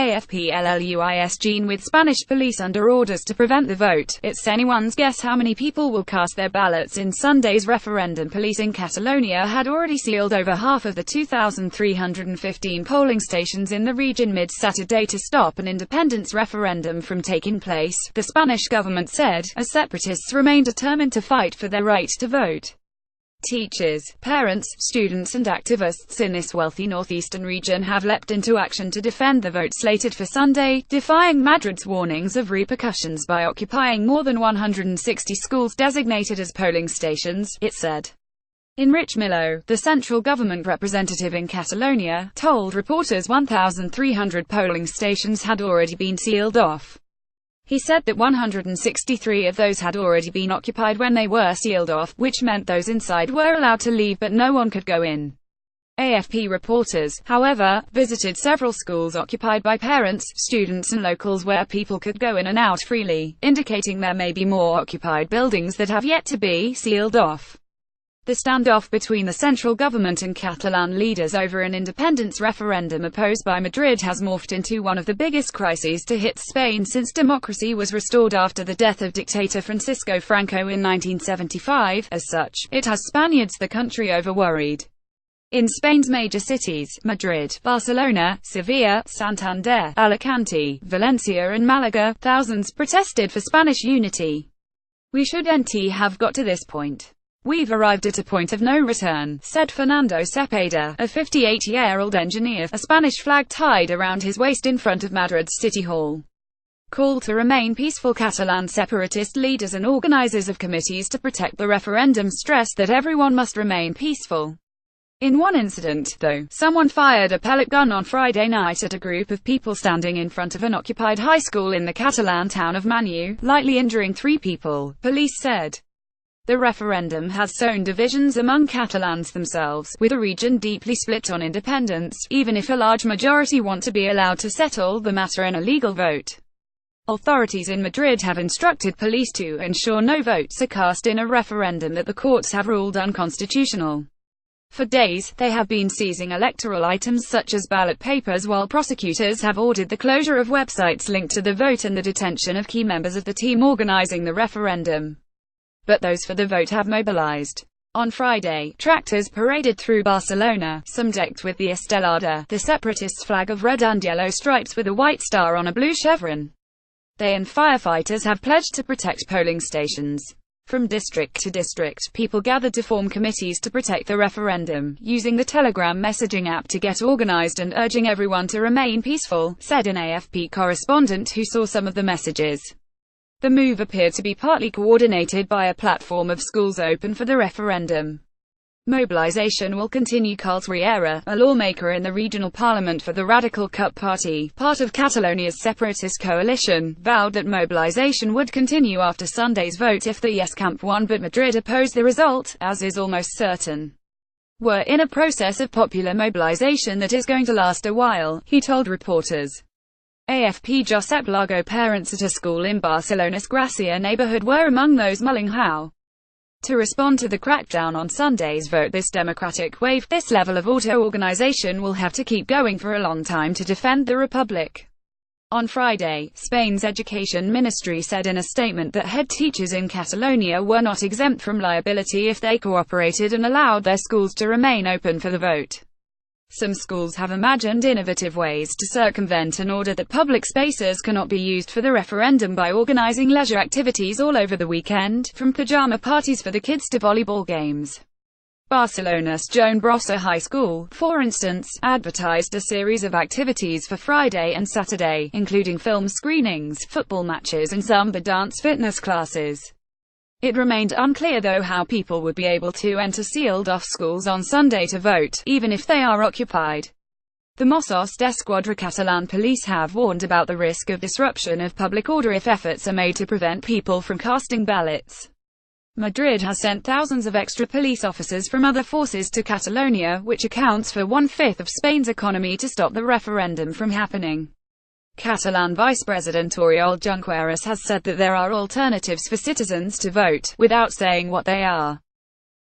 AFP-LUIS with Spanish police under orders to prevent the vote. It's anyone's guess how many people will cast their ballots in Sunday's referendum. Police in Catalonia had already sealed over half of the 2,315 polling stations in the region mid-Saturday to stop an independence referendum from taking place, the Spanish government said, as separatists remain determined to fight for their right to vote. Teachers, parents, students and activists in this wealthy northeastern region have leapt into action to defend the vote slated for Sunday, defying Madrid's warnings of repercussions by occupying more than 160 schools designated as polling stations, it said. Enrique Millo, the central government representative in Catalonia, told reporters 1,300 polling stations had already been sealed off. He said that 163 of those had already been occupied when they were sealed off, which meant those inside were allowed to leave but no one could go in. AFP reporters, however, visited several schools occupied by parents, students and locals where people could go in and out freely, indicating there may be more occupied buildings that have yet to be sealed off. The standoff between the central government and Catalan leaders over an independence referendum opposed by Madrid has morphed into one of the biggest crises to hit Spain since democracy was restored after the death of dictator Francisco Franco in 1975. As such, it has Spaniards the country over worried. In Spain's major cities, Madrid, Barcelona, Sevilla, Santander, Alicante, Valencia and Malaga, thousands protested for Spanish unity. "We shouldn't have got to this point. We've arrived at a point of no return," said Fernando Cepeda, a 58-year-old engineer, a Spanish flag tied around his waist in front of Madrid's City Hall. Call to remain peaceful. Catalan separatist leaders and organizers of committees to protect the referendum stressed that everyone must remain peaceful. In one incident, though, someone fired a pellet gun on Friday night at a group of people standing in front of an occupied high school in the Catalan town of Manlleu, lightly injuring 3 people, police said. The referendum has sown divisions among Catalans themselves, with the region deeply split on independence, even if a large majority want to be allowed to settle the matter in a legal vote. Authorities in Madrid have instructed police to ensure no votes are cast in a referendum that the courts have ruled unconstitutional. For days, they have been seizing electoral items such as ballot papers, while prosecutors have ordered the closure of websites linked to the vote and the detention of key members of the team organizing the referendum. But those for the vote have mobilized. On Friday, tractors paraded through Barcelona, some decked with the Estelada, the separatists' flag of red and yellow stripes with a white star on a blue chevron. They and firefighters have pledged to protect polling stations. From district to district, people gathered to form committees to protect the referendum, using the Telegram messaging app to get organized and urging everyone to remain peaceful, said an AFP correspondent who saw some of the messages. The move appeared to be partly coordinated by a platform of schools open for the referendum. Mobilization will continue. Carles Riera, a lawmaker in the regional parliament for the Radical CUP party, part of Catalonia's separatist coalition, vowed that mobilization would continue after Sunday's vote if the Yes camp won, but Madrid opposed the result, as is almost certain. "We're in a process of popular mobilization that is going to last a while," he told reporters. AFP Josep Lago parents at a school in Barcelona's Gracia neighborhood were among those mulling how to respond to the crackdown on Sunday's vote. This democratic wave, this level of auto-organization will have to keep going for a long time to defend the republic. On Friday, Spain's education ministry said in a statement that head teachers in Catalonia were not exempt from liability if they cooperated and allowed their schools to remain open for the vote. Some schools have imagined innovative ways to circumvent an order that public spaces cannot be used for the referendum by organizing leisure activities all over the weekend, from pajama parties for the kids to volleyball games. Barcelona's Joan Brossa High School, for instance, advertised a series of activities for Friday and Saturday, including film screenings, football matches and Zumba dance fitness classes. It remained unclear though how people would be able to enter sealed-off schools on Sunday to vote, even if they are occupied. The Mossos d'Esquadra Catalan police have warned about the risk of disruption of public order if efforts are made to prevent people from casting ballots. Madrid has sent thousands of extra police officers from other forces to Catalonia, which accounts for 1/5 of Spain's economy, to stop the referendum from happening. Catalan Vice President Oriol Junqueras has said that there are alternatives for citizens to vote, without saying what they are.